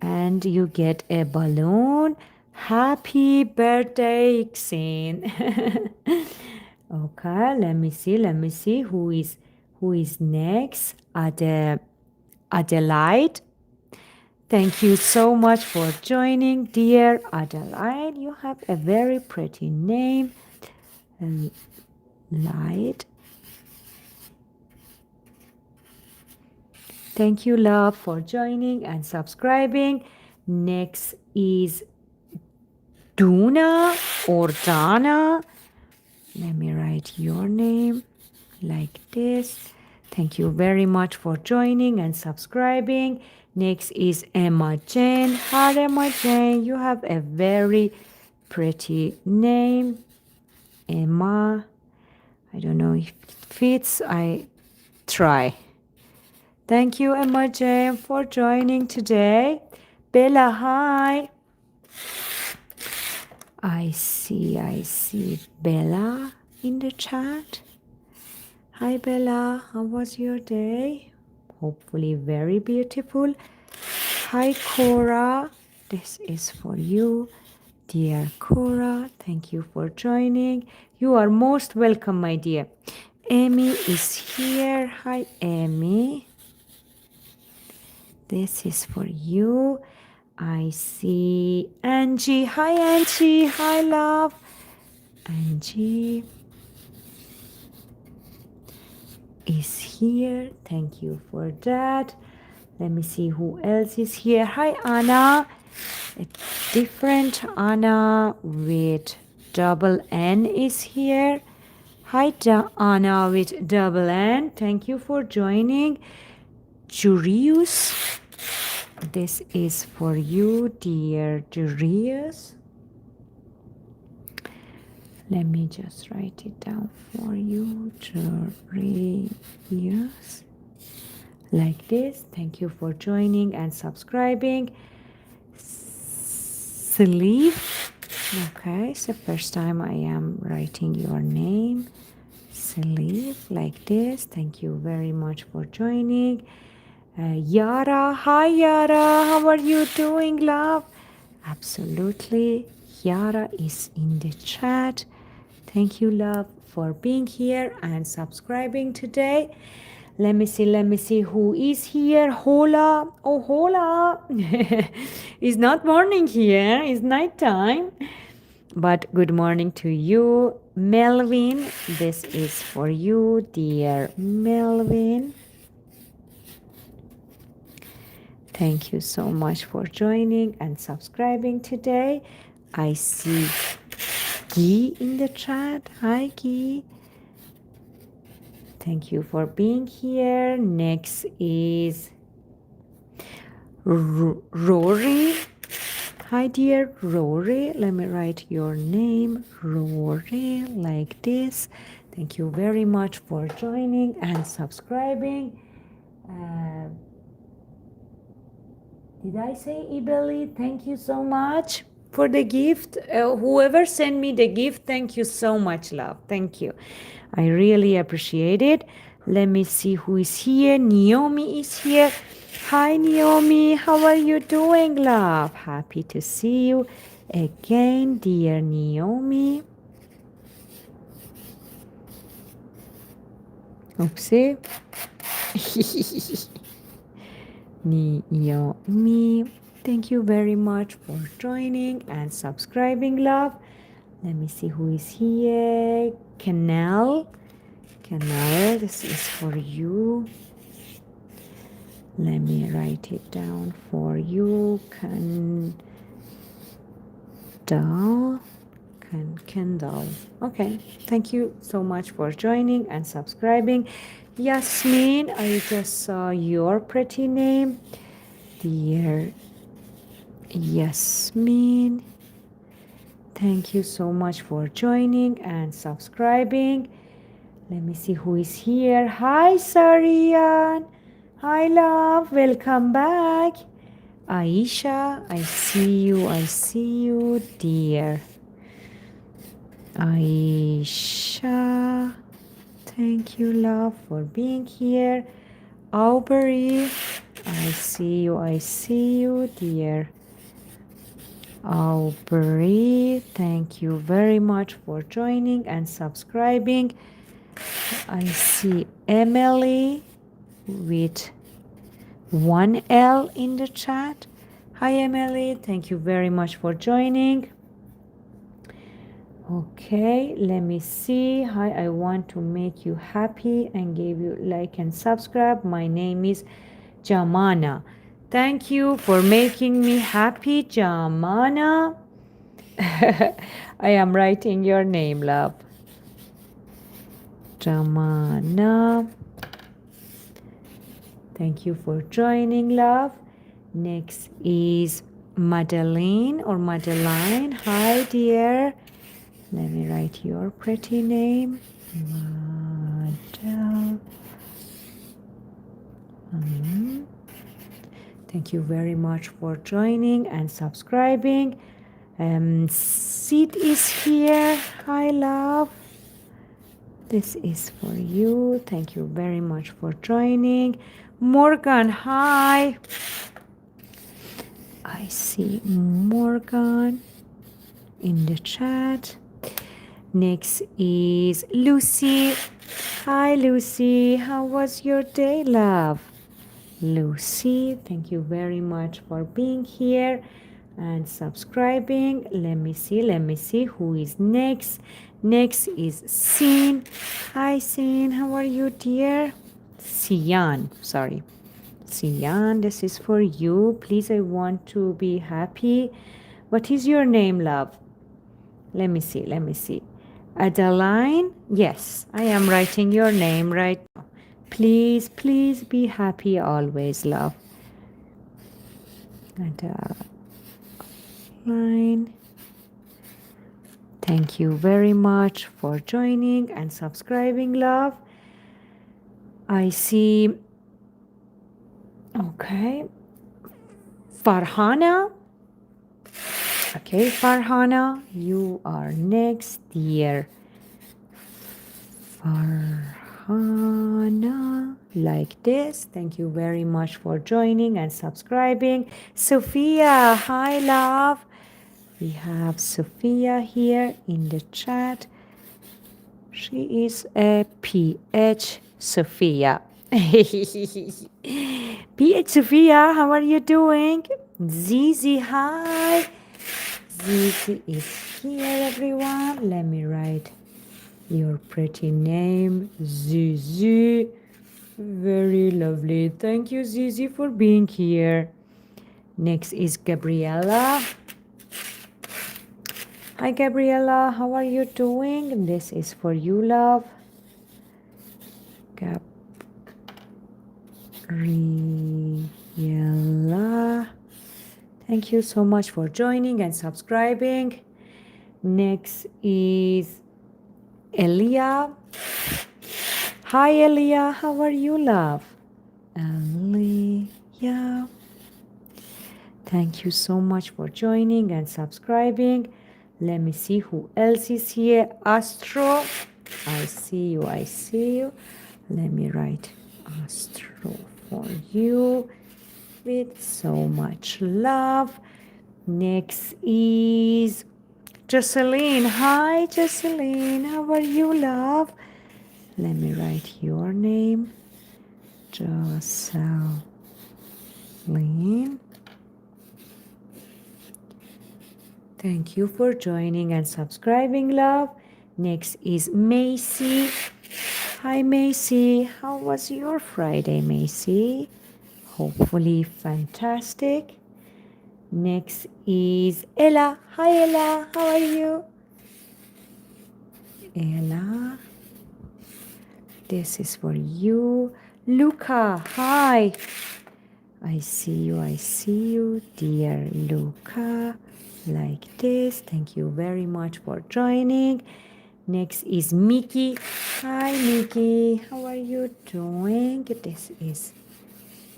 S1: and you get a balloon. Happy birthday, Xin. Okay, let me see who is next. Adelaide. Thank you so much for joining, dear Adelaide. You have a very pretty name. Light. Thank you, love, for joining and subscribing. Next is Duna or Dana. Let me write your name like this. Thank you very much for joining and subscribing. Next is Emma Jane. Hi, Emma Jane. You have a very pretty name. Emma. I don't know if it fits. I try. Thank you, Emma Jane, for joining today. Bella, hi. I see Bella in the chat. Hi, Bella. How was your day? Hopefully very beautiful. Hi, Cora. This is for you. Dear Cora, thank you for joining. You are most welcome, my dear. Amy is here. Hi, Amy. This is for you. I see Angie. Hi, Angie. Hi, love. Angie is here. Thank you for that. Let me see who else is here. Hi, Anna. A different Anna with double N is here. Hi, Anna with double N. Thank you for joining. Julius. This is for you, dear Julius. Let me just write it down for you, Julius. Like this. Thank you for joining and subscribing. Sleep. Okay, it's the first time I am writing your name. Sleep, like this. Thank you very much for joining. Yara, hi Yara, how are you doing, love? Absolutely. Yara is in the chat. Thank you, love, for being here and subscribing today. Let me see who is here. Hola. Oh, hola. It's not morning here, it's nighttime. But good morning to you, Melvin. This is for you, dear Melvin. Thank you so much for joining and subscribing today. I see Guy in the chat. Hi, Guy. Thank you for being here. Next is Rory. Hi, dear Rory. Let me write your name, Rory, like this. Thank you very much for joining and subscribing. Did I say Ibeli? Thank you so much for the gift. Whoever sent me the gift, thank you so much, love. Thank you. I really appreciate it. Let me see who is here. Naomi is here. Hi, Naomi. How are you doing, love? Happy to see you again, dear Naomi. Oopsie. Naomi, thank you very much for joining and subscribing, love. Let me see who is here. Canal, this is for you. Let me write it down for you. Kendall. Kendall. Okay. Thank you so much for joining and subscribing. Yasmin, I just saw your pretty name. Dear Yasmin, thank you so much for joining and subscribing. Let me see who is here. Hi, Sarian. Hi, love. Welcome back. Aisha, I see you. I see you, dear. Aisha, thank you, love, for being here. Aubrey, I see you. I see you, dear. Aubrey, thank you very much for joining and subscribing. I see Emily with one L in the chat. Hi, Emily. Thank you very much for joining. Okay, let me see. Hi, I want to make you happy and give you like and subscribe. My name is Jamana. Thank you for making me happy, Jamana. I am writing your name, love. Jamana. Thank you for joining, love. Next is Madeline or Madeline. Hi, dear. Let me write your pretty name. Madeline. Thank you very much for joining and subscribing. Sid is here. Hi, love. This is for you. Thank you very much for joining. Morgan, hi. I see Morgan in the chat. Next is Lucy. Hi, Lucy. How was your day, love? Lucy, thank you very much for being here and subscribing. Let me see who is next. Next is Sin. Hi, Sin. How are you, dear? Sian, sorry. Sian, this is for you. Please, I want to be happy. What is your name, love? Let me see. Adeline? Yes, I am writing your name right now. Please, please be happy always, love. Adeline. Thank you very much for joining and subscribing, love. I see. Okay. Farhana. Okay, Farhana, you are next, dear. Farhana, like this. Thank you very much for joining and subscribing. Sophia, hi, love. We have Sophia here in the chat. She is a PH Sophia. PH Sophia, how are you doing? Zizi, hi. Zizi is here, everyone. Let me write your pretty name, Zizi. Very lovely. Thank you, Zizi, for being here. Next is Gabriella. Hi, Gabriella. How are you doing? This is for you, love. Gabriella. Thank you so much for joining and subscribing. Next is Elia. Hi, Elia. How are you, love? Elia. Thank you so much for joining and subscribing. Let me see who else is here. Astro. I see you. I see you. Let me write Astro for you with so much love. Next is Jocelyn. Hi, Jocelyn. How are you, love? Let me write your name. Jocelyn. Thank you for joining and subscribing, love. Next is Macy. Hi, Macy. How was your Friday, Macy? Hopefully fantastic. Next is Ella. Hi Ella, how are you? Ella, this is for you. Luca, hi. I see you, dear Luca. Like this. Thank you very much for joining. Next is Mickey. Hi, Mickey. How are you doing? This is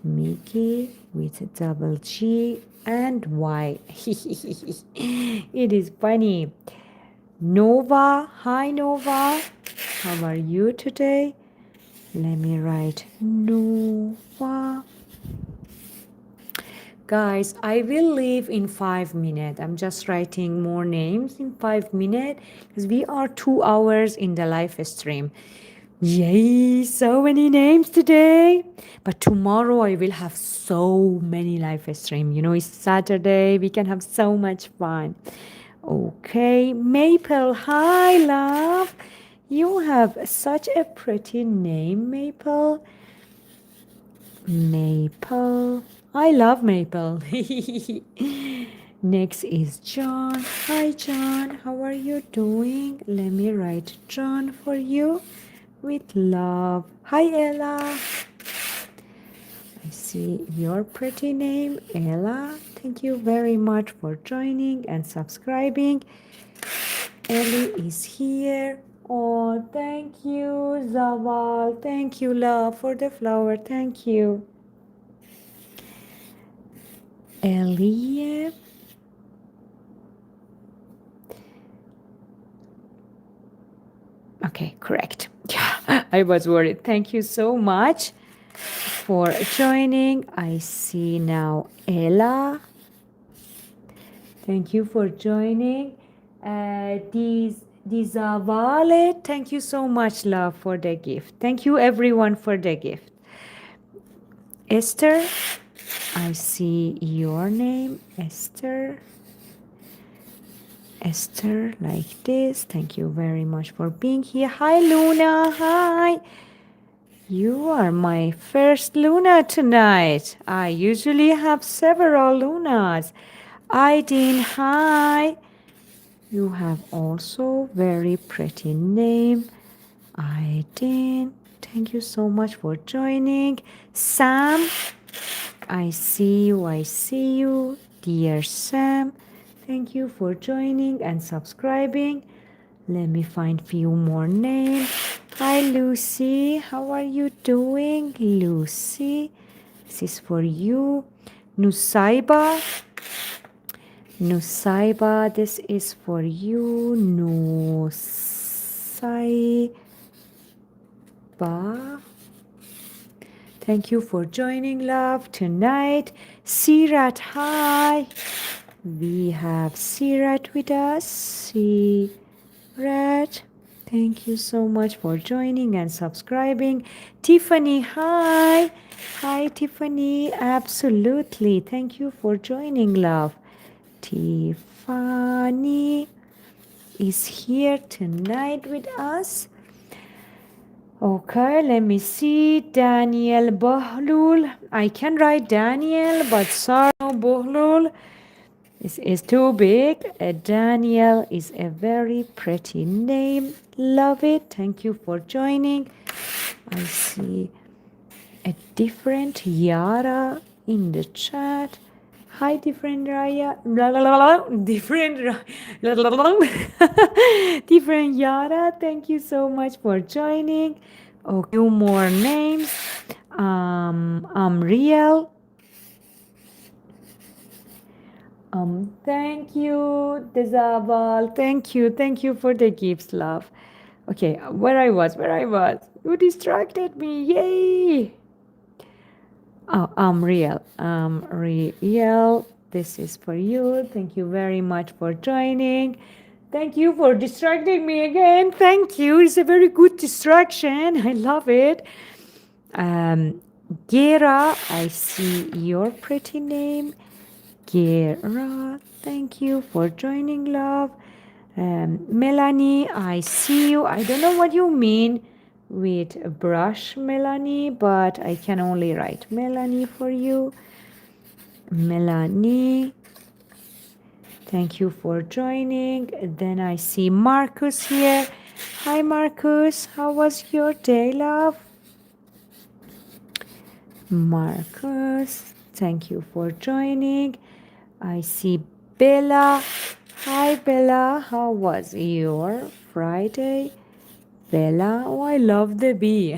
S1: Mickey with a double G and Y. It is funny. Nova. Hi, Nova. How are you today? Let me write Nova. Guys, I will leave in 5 minutes. I'm just writing more names in 5 minutes because we are 2 hours in the live stream. Yay, so many names today. But tomorrow I will have so many live stream. You know, it's Saturday. We can have so much fun. Okay, Maple. Hi, love. You have such a pretty name, Maple. Maple. I love Maple. Next is John. Hi, John. How are you doing? Let me write John for you with love. Hi, Ella. I see your pretty name, Ella. Thank you very much for joining and subscribing. Ellie is here. Oh, thank you, Zawal. Thank you, love, for the flower. Thank you. Ellie. Okay, correct. Yeah, I was worried. Thank you so much for joining. I see now Ella. Thank you for joining. Dizavale, thank you so much, love, for the gift. Thank you, everyone, for the gift. Esther, I see your name, Esther. Esther, like this. Thank you very much for being here. Hi, Luna. Hi. You are my first Luna tonight. I usually have several Lunas. Aidin, hi. You have also very pretty name. Aidin, thank you so much for joining. Sam, I see you. Dear Sam, thank you for joining and subscribing. Let me find few more names. Hi, Lucy. How are you doing, Lucy? This is for you. Nusaiba. Nusaiba, this is for you. Nusaiba. Thank you for joining, love, tonight. Sirat, hi. We have Sirat with us. Sirat. Thank you so much for joining and subscribing. Tiffany, hi. Hi, Tiffany. Absolutely. Thank you for joining, love. Tiffany is here tonight with us. Okay, let me see. Daniel Bohlul. I can write Daniel, but Sara Bohlul is too big. Daniel is a very pretty name. Love it. Thank you for joining. I see a different Yara in the chat. Hi, different Raya. Different different Yara. Thank you so much for joining. A few more names. Real. Thank you, Dezabal. Thank you for the gifts, love. Okay, where I was. You distracted me. Yay! Oh, Real. Real. This is for you. Thank you very much for joining. Thank you for distracting me again. Thank you. It's a very good distraction. I love it. Gera, I see your pretty name. Gera, thank you for joining, love. Melanie, I see you. I don't know what you mean with a brush, Melanie, but I can only write Melanie for you. Melanie, thank you for joining. Then I see Marcus here. Hi, Marcus. How was your day, love? Marcus, thank you for joining. I see Bella. Hi, Bella. How was your Friday? Bella, oh, I love the bee.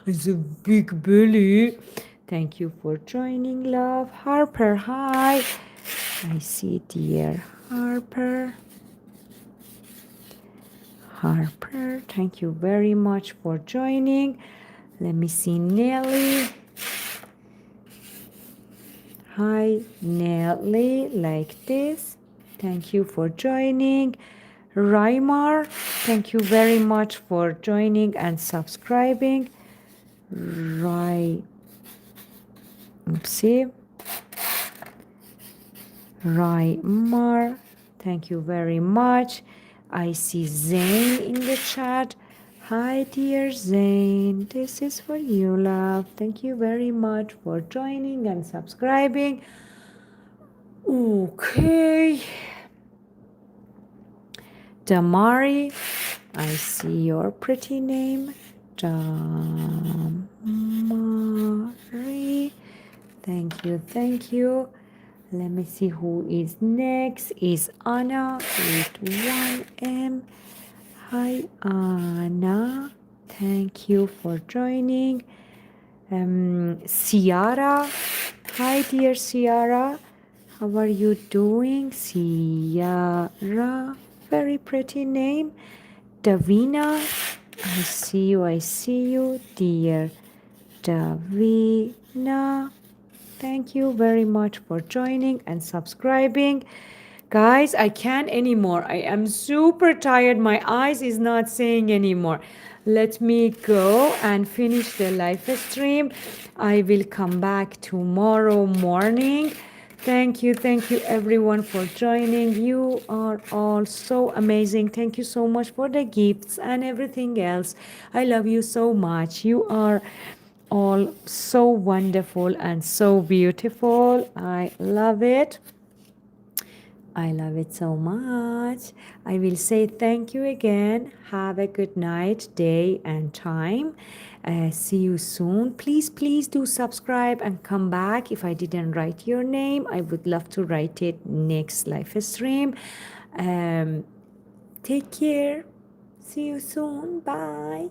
S1: It's a big belly. Thank you for joining, love. Harper, hi. I see dear Harper. Harper, thank you very much for joining. Let me see Nelly. Hi, Nelly, like this. Thank you for joining. Raimar, thank you very much for joining and subscribing. Oopsie. Raimar, thank you very much. I see Zane in the chat. Hi, dear Zane. This is for you, love. Thank you very much for joining and subscribing. Okay. Damari, I see your pretty name. Damari. Thank you, thank you. Let me see who is next. Is Anna with 1M. Hi, Anna. Thank you for joining. Sara. Hi, dear Sara. How are you doing? Sierra, very pretty name. Davina, I see you, dear Davina. Thank you very much for joining and subscribing. Guys, I can't anymore. I am super tired. My eyes is not saying anymore. Let me go and finish the live stream. I will come back tomorrow morning. Thank you everyone for joining. You are all so amazing. Thank you so much for the gifts and everything else. I love you so much. You are all so wonderful and so beautiful. I love it. I love it so much. I will say thank you again. Have a good night, day, and time. See you soon. Please do subscribe and come back. If I didn't write your name, I would love to write it next live stream. Take care. See you soon. Bye.